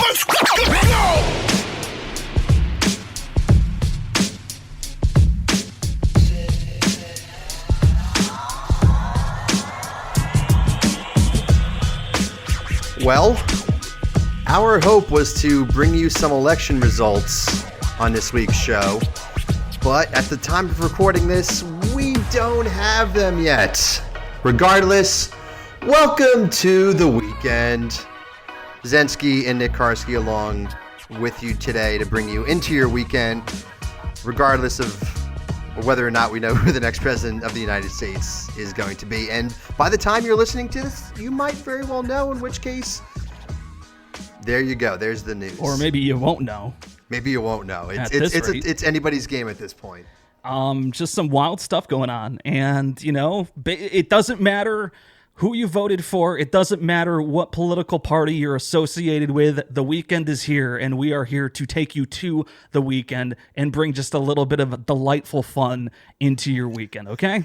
Let's go! Well, our hope was to bring you some election results on this week's show, but at the time of recording this, we don't have them yet. Regardless, welcome to the weekend. Zensky and Nick Karski along with you today to bring you into your weekend, regardless of whether or not we know who the next president of the United States is going to be. And by the time you're listening to this, you might very well know, in which case, there you go. There's the news. Or maybe you won't know. Maybe you won't know. It's anybody's game at this point. Just some wild stuff going on. And, you know, it doesn't matter who you voted for. It doesn't matter what political party you're associated with. The weekend is here, and we are here to take you to the weekend and bring just a little bit of delightful fun into your weekend, okay?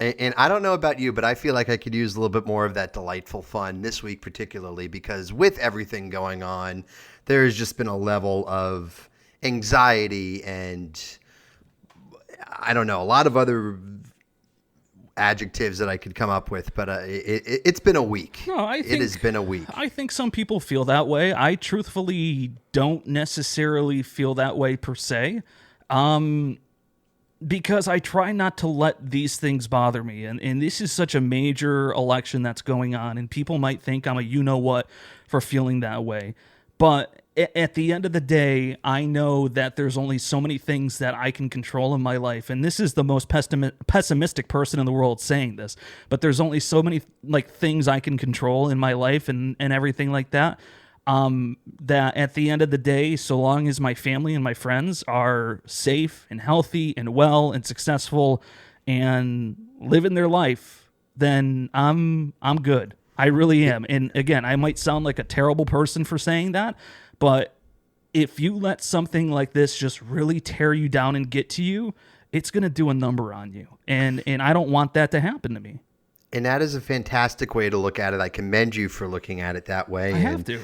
And I don't know about you, but I feel like I could use a little bit more of that delightful fun this week particularly, because with everything going on, there has just been a level of anxiety and, I don't know, a lot of other adjectives that I could come up with, but it's been a week. No, it has been a week. I think some people feel that way. I truthfully don't necessarily feel that way per se, because I try not to let these things bother me. And this is such a major election that's going on, and people might think I'm a you-know-what for feeling that way. But at the end of the day, I know that there's only so many things that I can control in my life. And this is the most pessimistic person in the world saying this. But there's only so many things I can control in my life and everything like that. That at the end of the day, so long as my family and my friends are safe and healthy and well and successful and living their life, then I'm good. I really am. And again, I might sound like a terrible person for saying that, but if you let something like this just really tear you down and get to you, it's going to do a number on you. And I don't want that to happen to me. And that is a fantastic way to look at it. I commend you for looking at it that way. I have to.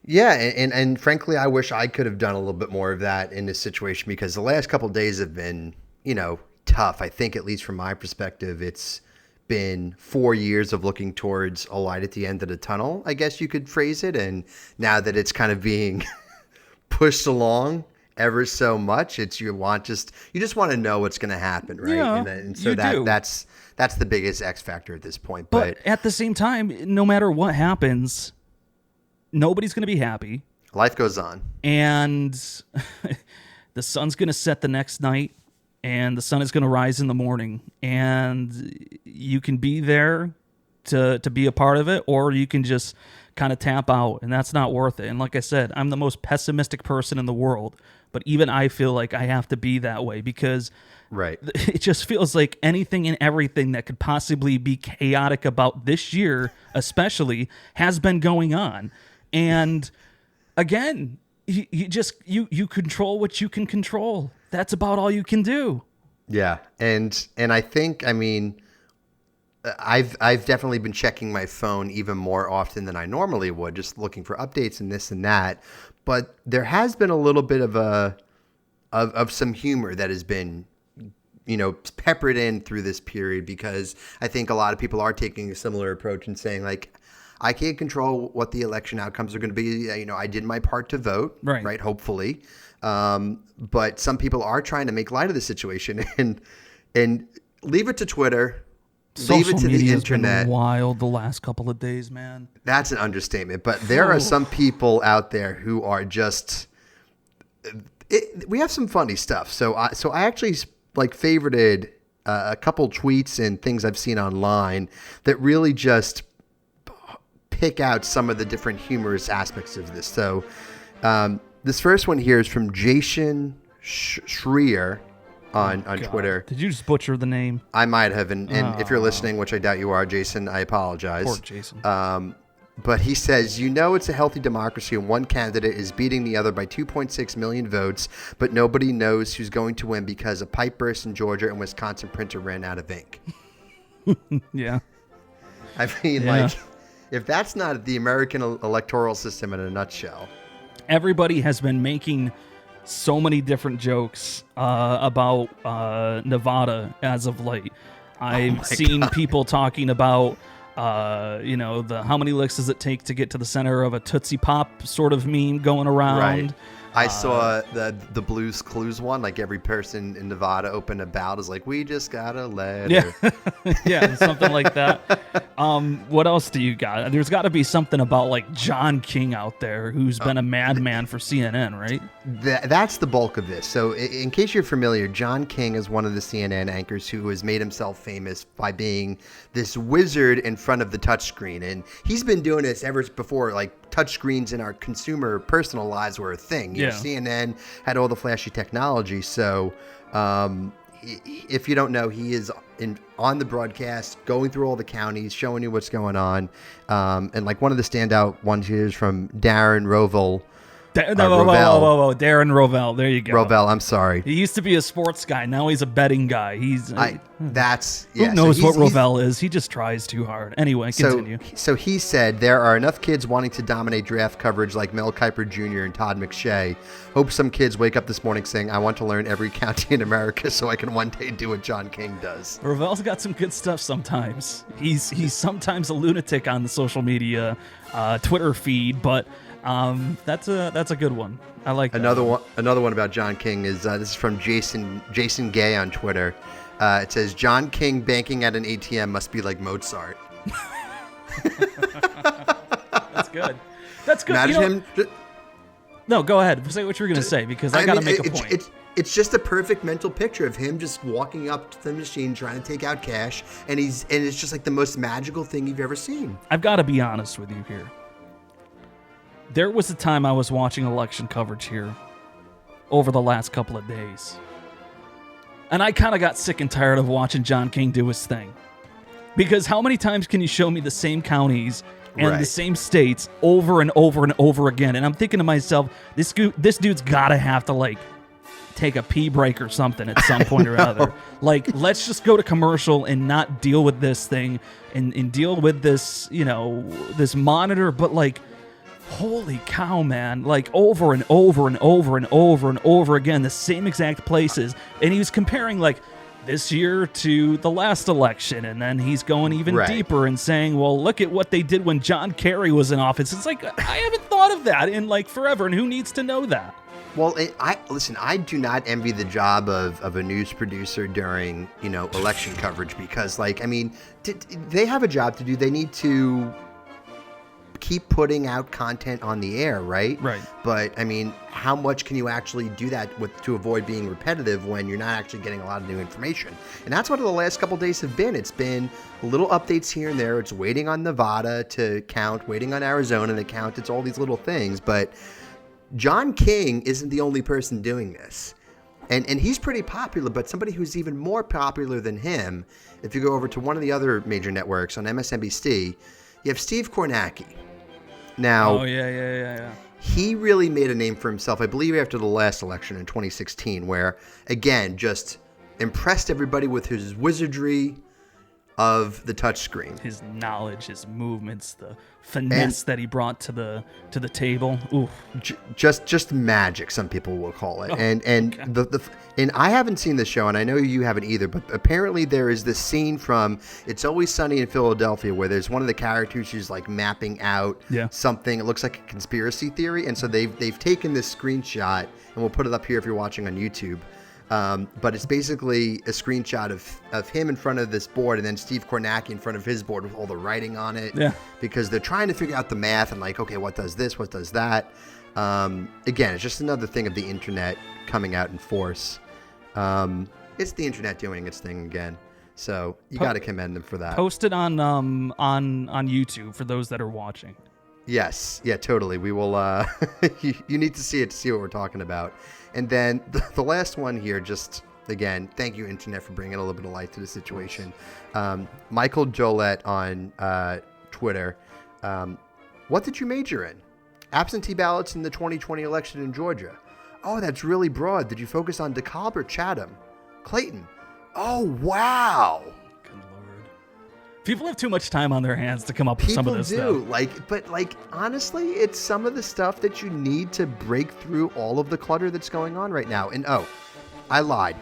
Yeah, and frankly, I wish I could have done a little bit more of that in this situation, because the last couple of days have been, tough. I think, at least from my perspective, it's been 4 years of looking towards a light at the end of the tunnel, I guess you could phrase it. And now that it's kind of being pushed along ever so much, you just want to know what's going to happen, right? Yeah, and so that's the biggest X factor at this point. But at the same time, no matter what happens, nobody's going to be happy. Life goes on. And the sun's going to set the next night, and the sun is going to rise in the morning. And you can be there to be a part of it, or you can just kind of tap out, and that's not worth it. And like I said, I'm the most pessimistic person in the world, but even I feel like I have to be that way, because right, it just feels like anything and everything that could possibly be chaotic about this year especially has been going on. And again, you control what you can control. That's about all you can do. Yeah. And I think, I've definitely been checking my phone even more often than I normally would, just looking for updates and this and that. But there has been a little bit of some humor that has been, peppered in through this period, because I think a lot of people are taking a similar approach and saying, I can't control what the election outcomes are going to be. I did my part to vote, right? Hopefully. But some people are trying to make light of the situation and leave it to Twitter, leave it to the internet. Has been wild the last couple of days, man. That's an understatement. But there are some people out there who are just. We have some funny stuff. So I actually favorited a couple tweets and things I've seen online that really just pick out some of the different humorous aspects of this. So this first one here is from Jason Schreier on Twitter. Did you just butcher the name? I might have, and if you're listening, which I doubt you are, Jason, I apologize. Poor Jason. But he says, it's a healthy democracy and one candidate is beating the other by 2.6 million votes, but nobody knows who's going to win because a pipe burst in Georgia and Wisconsin printer ran out of ink. Yeah. If that's not the American electoral system in a nutshell. everybody has been making so many different jokes about Nevada as of late. I've seen people talking about, how many licks does it take to get to the center of a Tootsie Pop sort of meme going around. Right. I saw the Blues Clues one. Like every person in Nevada opened a ballot is like, we just got a letter. Yeah, yeah, something like that. What else do you got? There's got to be something about like John King out there who's been a madman for CNN, right? That's the bulk of this. So in case you're familiar, John King is one of the CNN anchors who has made himself famous by being this wizard in front of the touchscreen. And he's been doing this ever before, like, touchscreens in our consumer personal lives were a thing. You know, CNN had all the flashy technology. So if you don't know, he is on the broadcast, going through all the counties, showing you what's going on. And like one of the standout ones here is from Darren Rovell. Darren Rovell. There you go. Rovell, I'm sorry. He used to be a sports guy. Now he's a betting guy. Who knows what Rovell is? He just tries too hard. Anyway, continue. So he said, there are enough kids wanting to dominate draft coverage like Mel Kiper Jr. and Todd McShay. Hope some kids wake up this morning saying, I want to learn every county in America so I can one day do what John King does. Rovell's got some good stuff sometimes. He's sometimes a lunatic on the social media Twitter feed, but that's a good one. I like that. Another one about John King is this is from Jason Gay on Twitter. It says John King banking at an ATM must be like Mozart. That's good. That's good. Imagine him. No, go ahead. Say what you're going to say because I got to make a point. It's just a perfect mental picture of him just walking up to the machine trying to take out cash, and it's just like the most magical thing you've ever seen. I've got to be honest with you here. There was a time I was watching election coverage here over the last couple of days. And I kind of got sick and tired of watching John King do his thing. Because how many times can you show me the same counties and the same states over and over and over again? And I'm thinking to myself, this dude's got to have to, like, take a pee break or something at some point or other. Like, let's just go to commercial and not deal with this thing and deal with this, this monitor. But, like, holy cow, man, like over and over and over and over and over again, the same exact places. And he was comparing like this year to the last election. And then he's going even deeper and saying, well, look at what they did when John Kerry was in office. It's like, I haven't thought of that in like forever. And who needs to know that? Well, I do not envy the job of a news producer during, election coverage because, like, I mean, they have a job to do. They need to keep putting out content on the air, right? Right. But I mean, how much can you actually do that to avoid being repetitive when you're not actually getting a lot of new information? And that's what the last couple of days have been. It's been little updates here and there. It's waiting on Nevada to count, waiting on Arizona to count. It's all these little things. But John King isn't the only person doing this. And he's pretty popular, but somebody who's even more popular than him, if you go over to one of the other major networks on MSNBC, you have Steve Kornacki. Now, he really made a name for himself, I believe, after the last election in 2016, where, again, just impressed everybody with his wizardry of the touchscreen. His knowledge, his movements, the finesse that he brought to the table. Ooh. Just magic, some people will call it. And I haven't seen this show, and I know you haven't either, but apparently there is this scene from It's Always Sunny in Philadelphia where there's one of the characters who's like mapping out something. It looks like a conspiracy theory, and so they've taken this screenshot, and we'll put it up here if you're watching on YouTube. But it's basically a screenshot of him in front of this board and then Steve Kornacki in front of his board with all the writing on it. Yeah. Because they're trying to figure out the math and like, okay, what does this? What does that? Again, it's just another thing of the internet coming out in force. It's the internet doing its thing again. So you got to commend them for that. Post it on YouTube for those that are watching. Yes. Yeah, totally. We will. You need to see it to see what we're talking about. And then the last one here, just again, thank you, Internet, for bringing a little bit of light to the situation. Michael Jolette on Twitter. What did you major in? Absentee ballots in the 2020 election in Georgia. Oh, that's really broad. Did you focus on DeKalb or Chatham? Clayton. Oh, wow. Good Lord. People have too much time on their hands to come up with some of this stuff. But honestly, it's some of the stuff that you need to break through all of the clutter that's going on right now. And I lied.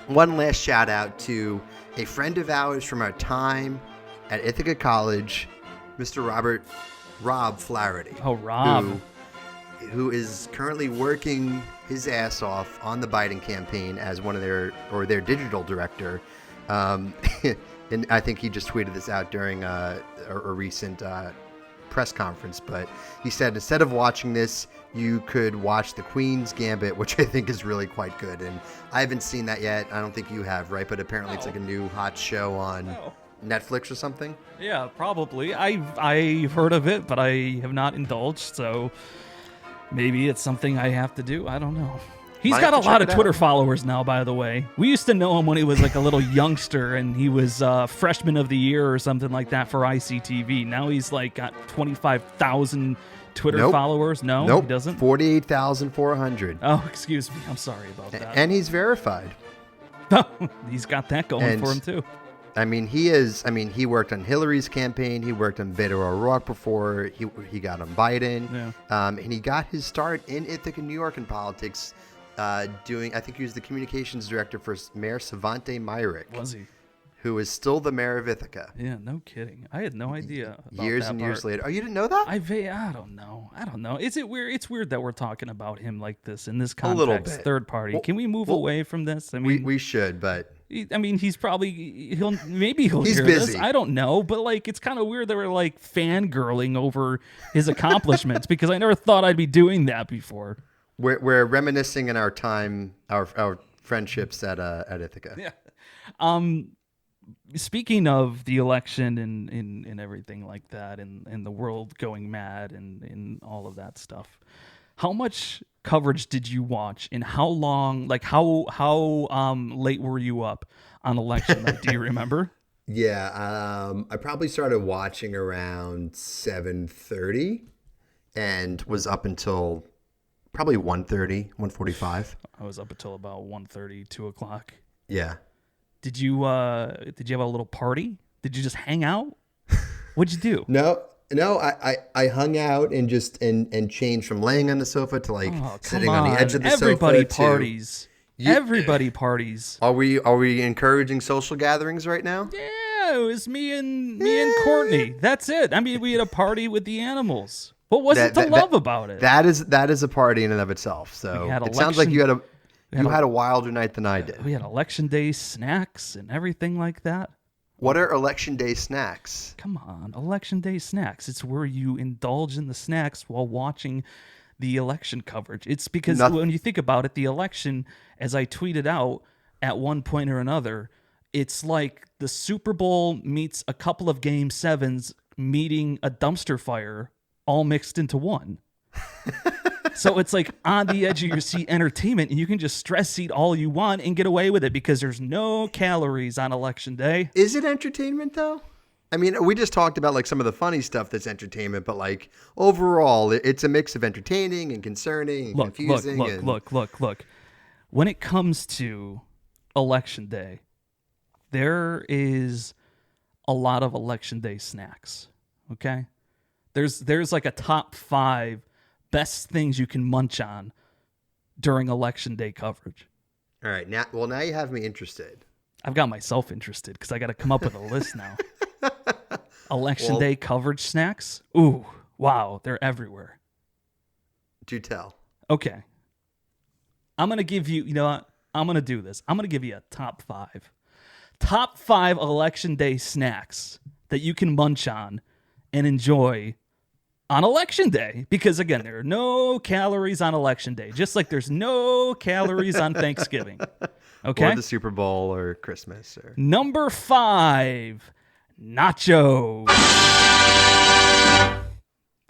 One last shout out to a friend of ours from our time at Ithaca College, Mr. Rob Flaherty. Oh, Rob. Who is currently working his ass off on the Biden campaign as one of their digital director. And I think he just tweeted this out during a recent press conference. But he said instead of watching this, you could watch The Queen's Gambit, which I think is really quite good. And I haven't seen that yet. I don't think you have, right? But apparently it's like a new hot show on Netflix or something. Yeah, probably. I've heard of it, but I have not indulged. So maybe it's something I have to do. I don't know. He's got a lot of Twitter followers now, by the way. We used to know him when he was like a little youngster, and he was freshman of the year or something like that for ICTV. Now he's like got 25,000 Twitter followers. No, he doesn't. 48,400. Oh, excuse me. I'm sorry about that. And he's verified. He's got that going for him too. I mean, he worked on Hillary's campaign. He worked on Beto O'Rourke before he got on Biden. Yeah. And he got his start in Ithaca, New York in politics. I think he was the communications director for Mayor Savante Myrick. Was he? Who is still the mayor of Ithaca. Yeah, no kidding. I had no idea. Years and years later. Oh, you didn't know that? I don't know. Is it weird? It's weird that we're talking about him like this in this context. A little bit. Third party. Can we move away from this? I mean, we should, but I mean, he's probably he'll he's hear busy. This. I don't know, but like it's kind of weird that we're like fangirling over his accomplishments because I never thought I'd be doing that before. We're reminiscing in our time, our friendships at Ithaca. Yeah. Speaking of the election and everything like that, and the world going mad and all of that stuff, how much coverage did you watch, and how long? Like how late were you up on election night? Do you remember? Yeah, I probably started watching around 7:30, and was up until probably 1:30, 1:45. I was up until about 1:30, 2 o'clock. Yeah. Did you have a little party? Did you just hang out? What'd you do? No, I hung out and just and changed from laying on the sofa to like sitting on the edge of the Everybody sofa. Parties. Everybody parties. Are we encouraging social gatherings right now? Yeah, it was me and Courtney. That's it. I mean, we had a party with the animals. What was it to love about it? That is a party in and of itself. So it sounds like you had a wilder night than I did. We had election day snacks and everything like that. What are election day snacks? Come on, election day snacks. It's where you indulge in the snacks while watching the election coverage. It's because when you think about it, the election, as I tweeted out at one point or another, it's like the Super Bowl meets a couple of Game 7s meeting a dumpster fire all mixed into one. So it's like on the edge of your seat entertainment, and you can just stress eat all you want and get away with it because there's no calories on election day. Is it entertainment though? I mean, we just talked about like some of the funny stuff that's entertainment, but like overall, it's a mix of entertaining and concerning and confusing. Look. When it comes to election day, there is a lot of election day snacks. Okay, there's like a top 5 best things you can munch on during election day coverage. All right, now you have me interested. I've got myself interested because I got to come up with a list now. Election day coverage snacks. Ooh, wow, they're everywhere. Do tell. Okay. I'm going to give you, you know what? I'm going to do this. I'm going to give you a top 5. Top 5 election day snacks that you can munch on and enjoy on election day. Because again, there are no calories on election day, just like there's no calories on Thanksgiving. Okay. Or the Super Bowl or Christmas. Or... Number 5, nachos.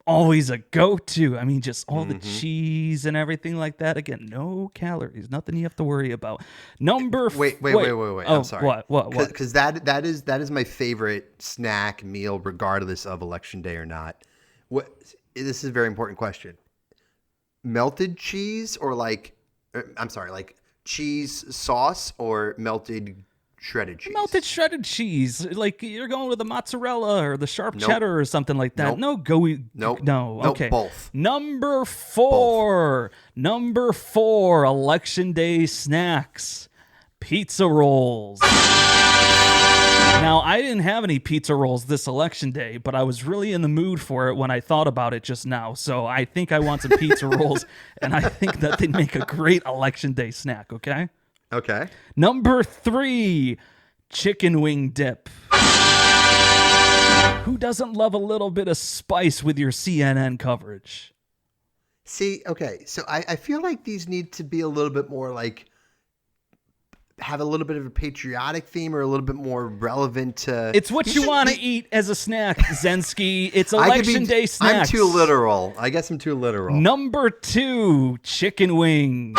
Always a go-to. I mean, just all the cheese and everything like that. Again, no calories, nothing you have to worry about. Wait. Oh, I'm sorry. What? Because that is my favorite snack meal, regardless of election day or not. This is a very important question. Melted cheese or like cheese sauce or melted shredded cheese. Melted shredded cheese. Like you're going with the mozzarella or the sharp Nope. cheddar or something like that. Nope. No. Nope, Okay. both. Number 4. Number 4. Election day snacks. Pizza rolls. Now, I didn't have any pizza rolls this election day, but I was really in the mood for it when I thought about it just now. So I think I want some pizza rolls, and I think that they'd make a great election day snack, okay? Okay. Number 3, chicken wing dip. Who doesn't love a little bit of spice with your CNN coverage? See, okay, so I feel like these need to be a little bit more like have a little bit of a patriotic theme or a little bit more relevant to... It's what you want to eat as a snack, Zensky. It's election day snacks. I'm too literal. I guess I'm too literal. Number 2, chicken wings.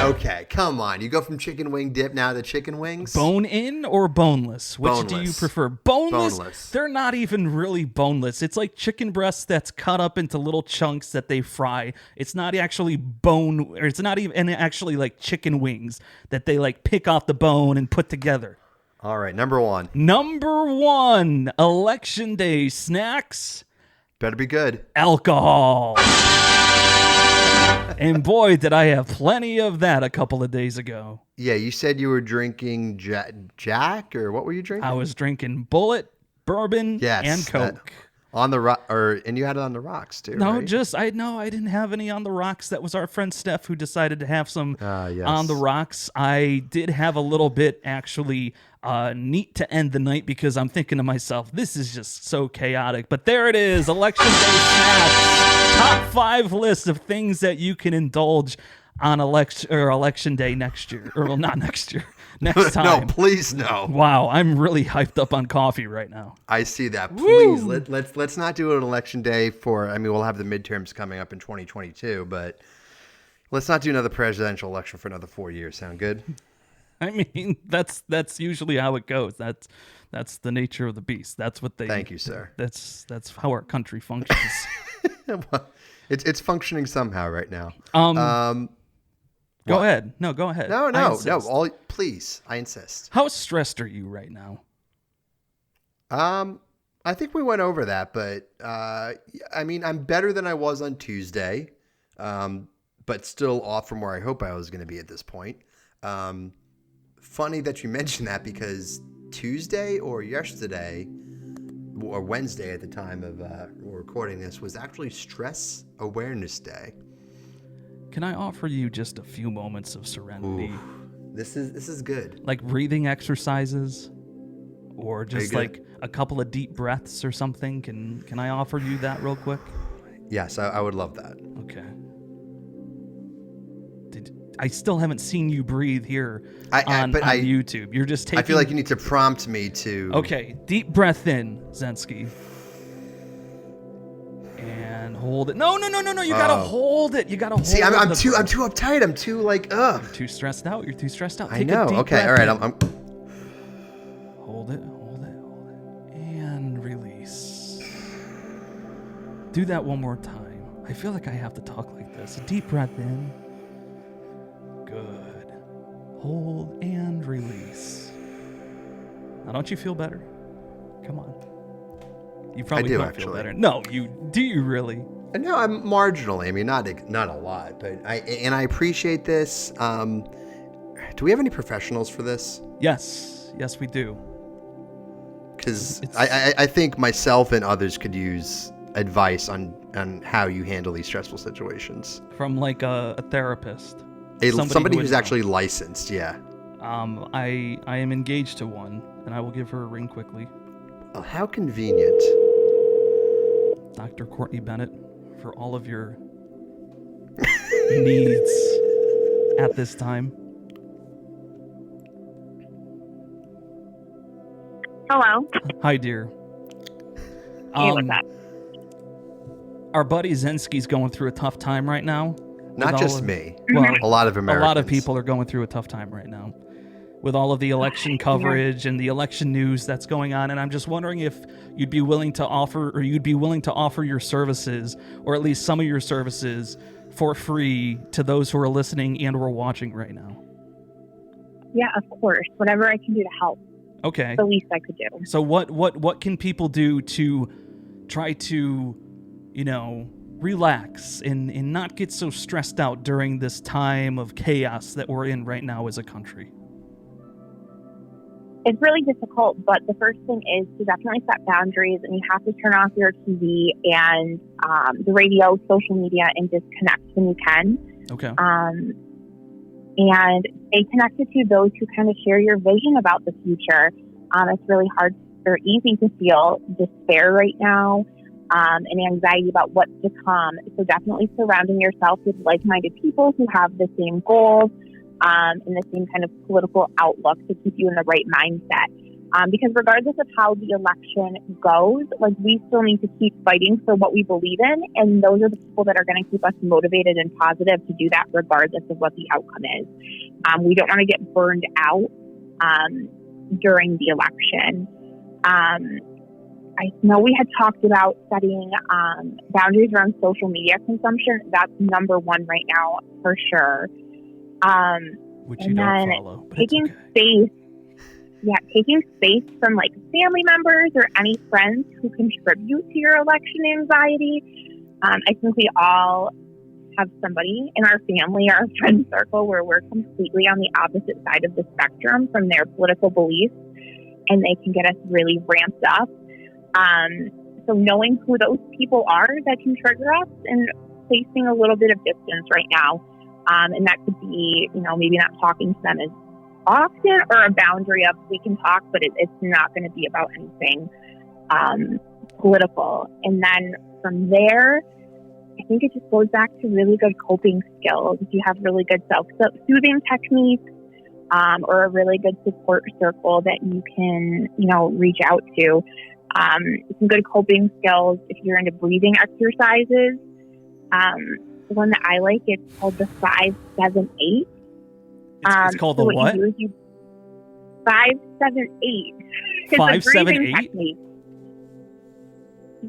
Okay, come on. You go from chicken wing dip now to chicken wings? Bone in or boneless? Which do you prefer? Boneless? They're not even really boneless. It's like chicken breasts that's cut up into little chunks that they fry. It's not actually bone, or it's not even actually like chicken wings that they like pick off the bone and put together. All right, number 1. Number 1, election day snacks. Better be good. Alcohol. And boy, did I have plenty of that a couple of days ago. Yeah, you said you were drinking Jack, or what were you drinking? I was drinking Bullet, bourbon, and Coke. On the rock, and you had it on the rocks too. No, right? I didn't have any on the rocks. That was our friend Steph who decided to have some Yes. on the rocks. I did have a little bit actually neat to end the night because I'm thinking to myself, this is just so chaotic. But there it is, election day snacks. Top 5 list of things that you can indulge on election day next year, or well, not next year, next time. No, please no. Wow, I'm really hyped up on coffee right now. I see that. Please let's not do an election day for. I mean, we'll have the midterms coming up in 2022, but let's not do another presidential election for another 4 years. Sound good? I mean, that's usually how it goes. That's the nature of the beast. That's what they. Thank you, sir. That's how our country functions. Well, it's functioning somehow right now. Go ahead. No, go ahead. No. Please, I insist. How stressed are you right now? I think we went over that, but I mean, I'm better than I was on Tuesday, but still off from where I hope I was going to be at this point. Funny that you mentioned that because Tuesday or yesterday or Wednesday at the time of recording this was actually Stress Awareness Day. Can I offer you just a few moments of serenity? Ooh, this is good. Like breathing exercises, or just like a couple of deep breaths or something. Can I offer you that real quick? Yes, I would love that. Okay. I still haven't seen you breathe here on YouTube. You're just taking... I feel like you need to prompt me to... Okay, deep breath in, Zensky. And hold it. No. You gotta hold it. You gotta hold it. See, I'm too uptight. I'm too like, ugh. You're too stressed out. Take I know. A deep Okay, breath all right. in. Hold it. And release. Do that one more time. I feel like I have to talk like this. A deep breath in. Good. Hold and release. Now, don't you feel better? Come on. You probably don't feel better. No, do you really? No, I'm marginally. I mean, not a lot, but I appreciate this. Do we have any professionals for this? Yes, we do. Because I think myself and others could use advice on how you handle these stressful situations. From like a therapist. Somebody who's actually licensed, yeah. I am engaged to one, and I will give her a ring quickly. Oh, how convenient. Dr. Courtney Bennett, for all of your needs at this time. Hello. Hi, dear. Hey, what's up? Our buddy Zensky's going through a tough time right now. Not just me. Well, a lot of Americans. A lot of people are going through a tough time right now with all of the election coverage and the election news that's going on. And I'm just wondering if you'd be willing to offer your services, or at least some of your services, for free to those who are listening and or watching right now. Yeah, of course. Whatever I can do to help. Okay. The least I could do. So what can people do to try to, relax and not get so stressed out during this time of chaos that we're in right now as a country? It's really difficult, but the first thing is to definitely set boundaries, and you have to turn off your TV and the radio, social media, and disconnect when you can. Okay. And stay connected to those who kind of share your vision about the future. It's really hard or easy to feel despair right now and anxiety about what's to come. So definitely surrounding yourself with like-minded people who have the same goals and the same kind of political outlook to keep you in the right mindset. Because regardless of how the election goes, we still need to keep fighting for what we believe in. And those are the people that are going to keep us motivated and positive to do that regardless of what the outcome is. We don't want to get burned out during the election. I know we had talked about setting boundaries around social media consumption. That's number one right now for sure. Which you don't follow. Taking space. Yeah, taking space from family members or any friends who contribute to your election anxiety. I think we all have somebody in our family or our friend circle where we're completely on the opposite side of the spectrum from their political beliefs, and they can get us really ramped up. So knowing who those people are that can trigger us and placing a little bit of distance right now. And that could be, maybe not talking to them as often, or a boundary of we can talk, but it's not going to be about anything political. And then from there, I think it just goes back to really good coping skills. If you have really good self-soothing techniques or a really good support circle that you can, reach out to. Some good coping skills if you're into breathing exercises. The one that I like, it's called the 5-7-8. It's called the what? 5-7-8. 5-7-8?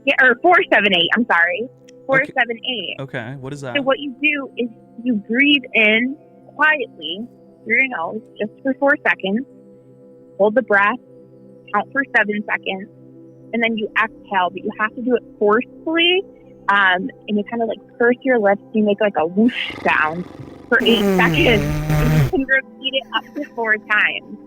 Yeah, or 4-7-8. I'm sorry, 4-7-8. Okay, what is that? So what you do is you breathe in quietly through your nose just for 4 seconds. Hold the breath, count for 7 seconds, and then you exhale. But you have to do it forcefully, and you kind of purse your lips. You make a whoosh sound for 8 seconds. And you can repeat it up to 4 times.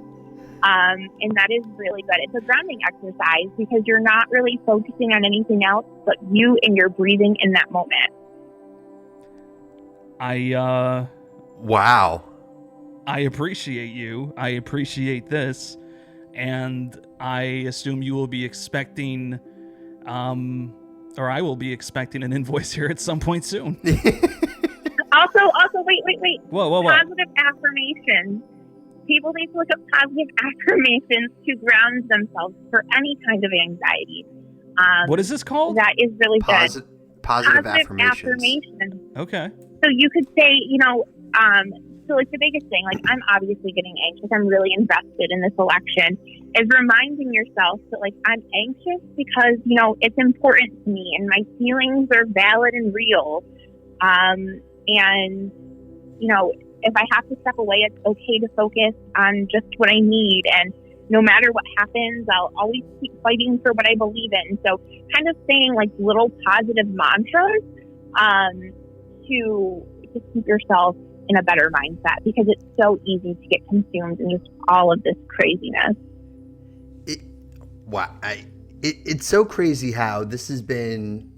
And that is really good. It's a grounding exercise because you're not really focusing on anything else but you and your breathing in that moment. Wow. I appreciate you. I appreciate this. And I assume you will be expecting, or I will be expecting an invoice here at some point soon. Also, wait. Whoa. Positive affirmations. People need to look at positive affirmations to ground themselves for any kind of anxiety. What is this called? That is really good. Positive affirmations. Okay. So you could say, so the biggest thing, I'm obviously getting anxious. I'm really invested in this election. Is reminding yourself that, I'm anxious because, it's important to me and my feelings are valid and real. And, if I have to step away, it's okay to focus on just what I need. And no matter what happens, I'll always keep fighting for what I believe in. So kind of saying little positive mantras to keep yourself in a better mindset, because it's so easy to get consumed in just all of this craziness. It's so crazy how this has been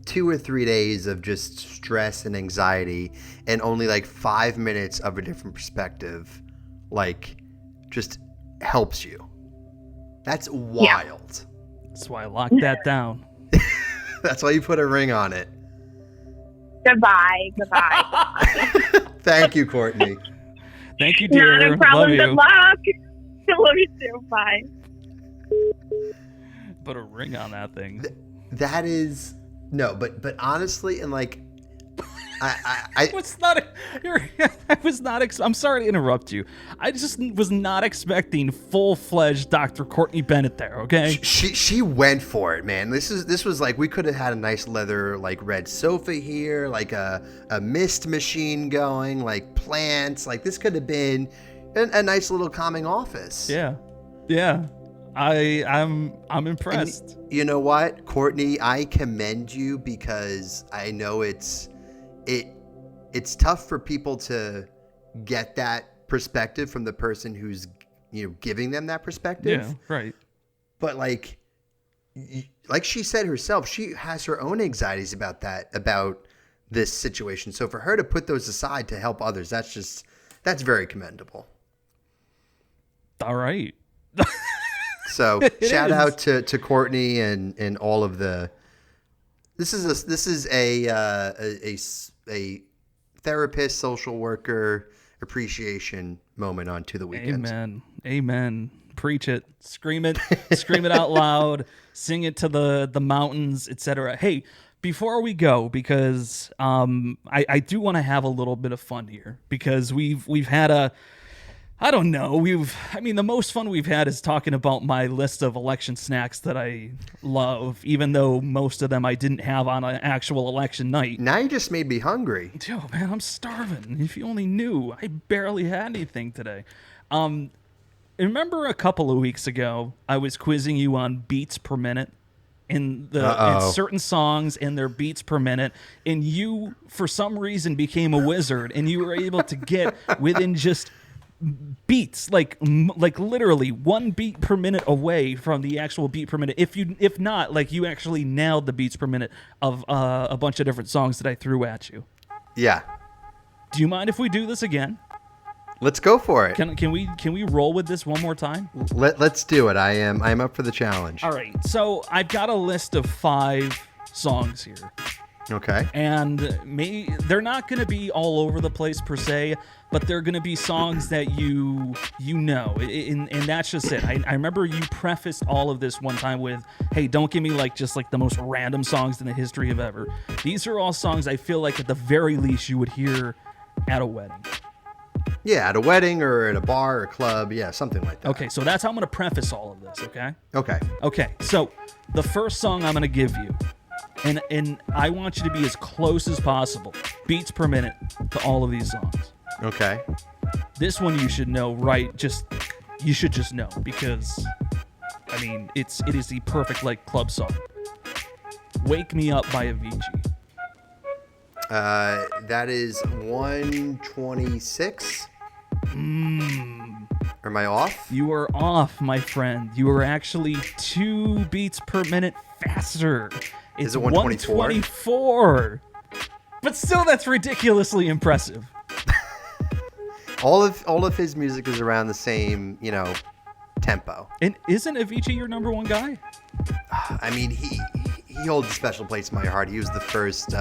2 or 3 days of just stress and anxiety, and only 5 minutes of a different perspective just helps you. That's wild. Yeah. That's why I locked that down. That's why you put a ring on it. Goodbye. Thank you, Courtney. Thank you, dear. Not a problem. Love Good you. luck. Love you too. Bye. Put a ring on that thing. That is no, but honestly, and I was not. I was not. I'm sorry to interrupt you. I just was not expecting full-fledged Dr. Courtney Bennett there. Okay. She went for it, man. This was we could have had a nice leather red sofa here, a mist machine going, plants. This could have been a nice little calming office. Yeah. I'm impressed. And you know what, Courtney? I commend you because I know it's tough for people to get that perspective from the person who's giving them that perspective. Yeah, right. But like she said herself, she has her own anxieties about this situation. So for her to put those aside to help others, that's very commendable. All right. So shout out to Courtney and all of the. This is a therapist, social worker appreciation moment on To the Weekend. Amen. Preach it. Scream it. Scream it out loud. Sing it to the mountains, etc. Hey, before we go, because I do want to have a little bit of fun here, because we've had the most fun we've had is talking about my list of election snacks that I love, even though most of them I didn't have on an actual election night. Now you just made me hungry. Yo, man, I'm starving. If you only knew, I barely had anything today. Remember a couple of weeks ago, I was quizzing you on beats per minute in certain songs and their beats per minute, and you, for some reason, became a wizard, and you were able to get within just beats, like literally 1 beat per minute away from the actual beat per minute. If not, like, you actually nailed the beats per minute of a bunch of different songs that I threw at you. Yeah. Do you mind if we do this again? Let's go for it. Can we roll with this one more time? Let's do it. I am up for the challenge. All right. So I've got a list of 5 songs here. Okay. And they're not going to be all over the place per se, but they're going to be songs that you know, and that's just it. I remember you prefaced all of this one time with, "Hey, don't give me just the most random songs in the history of ever." These are all songs I feel like at the very least you would hear at a wedding. Yeah, at a wedding or at a bar or a club. Yeah, something like that. Okay, so that's how I'm going to preface all of this, okay? Okay. So the first song I'm going to give you, and I want you to be as close as possible, beats per minute, to all of these songs. Okay. This one you should know, right? You should just know, because, I mean, it is the perfect club song. "Wake Me Up" by Avicii. That is 126. Am I off? You are off, my friend. You are actually 2 beats per minute faster. It's Is it 124? 124. But still, that's ridiculously impressive. All of his music is around the same, tempo. And isn't Avicii your number one guy? I mean, he holds a special place in my heart. He was the first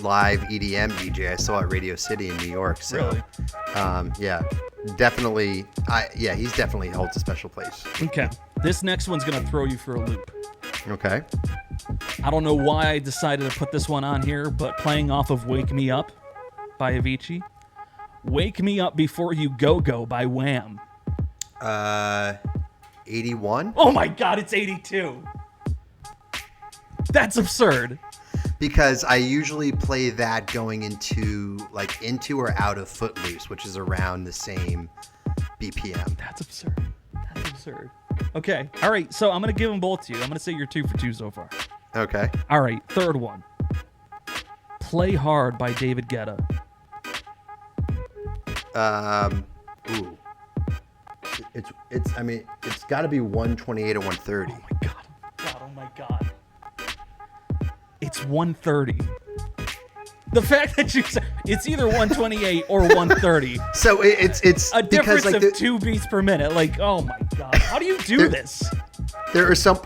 live EDM DJ I saw at Radio City in New York. So, really? Yeah, definitely. He's definitely holds a special place. Okay. This next one's going to throw you for a loop. Okay. I don't know why I decided to put this one on here, but playing off of "Wake Me Up" by Avicii. "Wake Me Up Before You Go by Wham. 81. Oh my God, it's 82. That's absurd. Because I usually play that going into or out of Footloose, which is around the same BPM. That's absurd. Okay. All right. So I'm going to give them both to you. I'm going to say you're 2 for 2 so far. Okay. All right. Third one. "Play Hard" by David Guetta. Ooh. It's got to be 128 or 130. Oh my God. It's 130. The fact that you said it's either 128 or 130. So it's a difference because, of 2 beats per minute. Oh my God. How do you do this? There's so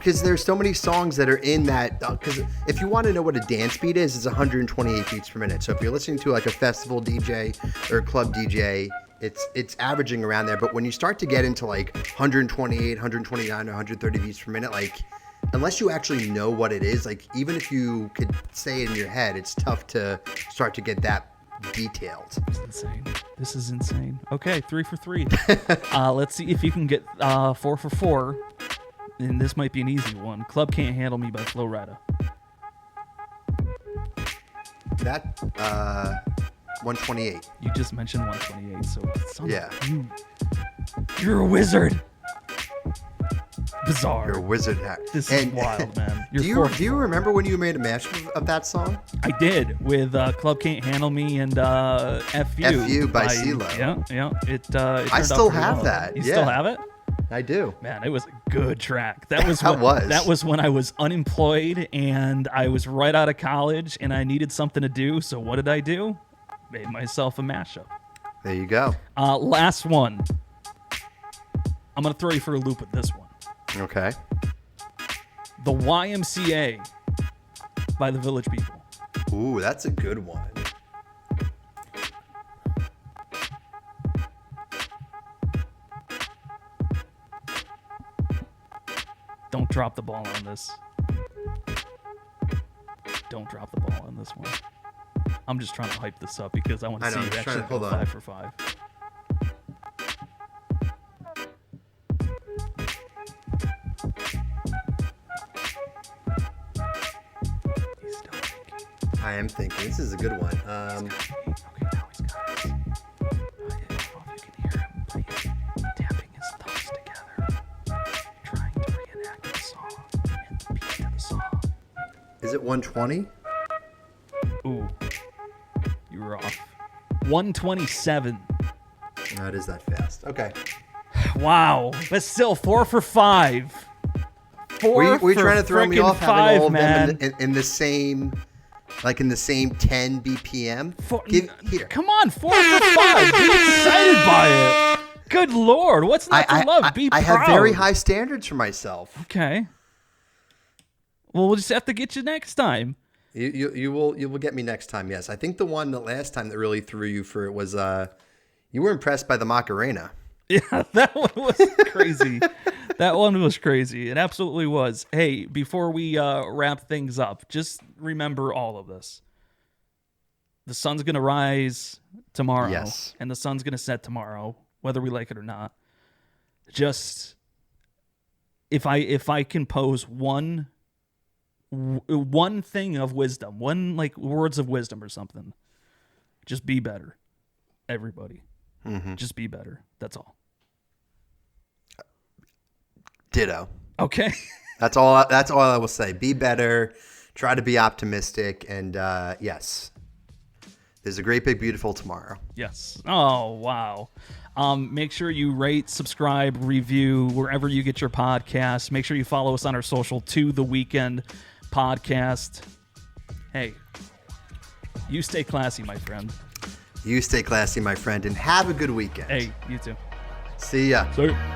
many songs that are in that. Because if you want to know what a dance beat is, it's 128 beats per minute. So if you're listening to a festival DJ or a club DJ, it's averaging around there. But when you start to get into 128, 129, or 130 beats per minute, unless you actually know what it is, even if you could say it in your head, it's tough to start to get that detailed. This is insane. Okay, 3 for 3. Let's see if you can get 4 for 4. And this might be an easy one. "Club Can't Handle Me" by Flo Rida. 128. You just mentioned 128, so Yeah. You're a wizard. Bizarre. You're a wizard. This is wild, man. Do you remember when you made a mashup of that song? I did with Club Can't Handle Me and F.U. by CeeLo. Yeah. It I turned still out pretty have well. that. You Yeah. still have it? I do. Man, it was a good track. That was when I was unemployed and I was right out of college and I needed something to do. So what did I do? Made myself a mashup. There you go. Last one. I'm gonna throw you for a loop with this one. Okay. The YMCA by the Village People. Ooh, that's a good one. Don't drop the ball on this. Don't drop the ball on this one. I'm just trying to hype this up because I want to see you actually go 5 for 5. He's still thinking. I am thinking. This is a good one. Okay, now he's got it. I don't know if you can hear him, but he's tapping his thumbs together, trying to reenact the song and the beat of the song. Is it 120? Ooh, you were off. 127. That is that fast. Okay. Wow, but still 4 for 5. Were you trying to throw me off having all of man. them in the same, like in the same 10 BPM? Here. Come on, 4 for 5. Be excited by it. Good Lord, what's not to love? Be proud. I have very high standards for myself. Okay. Well, we'll just have to get you next time. You will get me next time. Yes, I think the last time that really threw you for it was you were impressed by the Macarena. Yeah, that one was crazy. That one was crazy. It absolutely was. Hey, before we wrap things up, just remember all of this. The sun's going to rise tomorrow. Yes. And the sun's going to set tomorrow, whether we like it or not. Just, if I can pose one thing of wisdom, one like words of wisdom or something, just be better, everybody. Mm-hmm. Just be better. That's all. Ditto. Okay. That's all I will say. Be better. Try to be optimistic. And yes, there's a great big beautiful tomorrow. Yes. Oh, wow. Make sure you rate, subscribe, review wherever you get your podcasts. Make sure you follow us on our social To The Weekend Podcast. Hey, you stay classy, my friend. You stay classy, my friend, and have a good weekend. Hey, you too. See ya. See ya.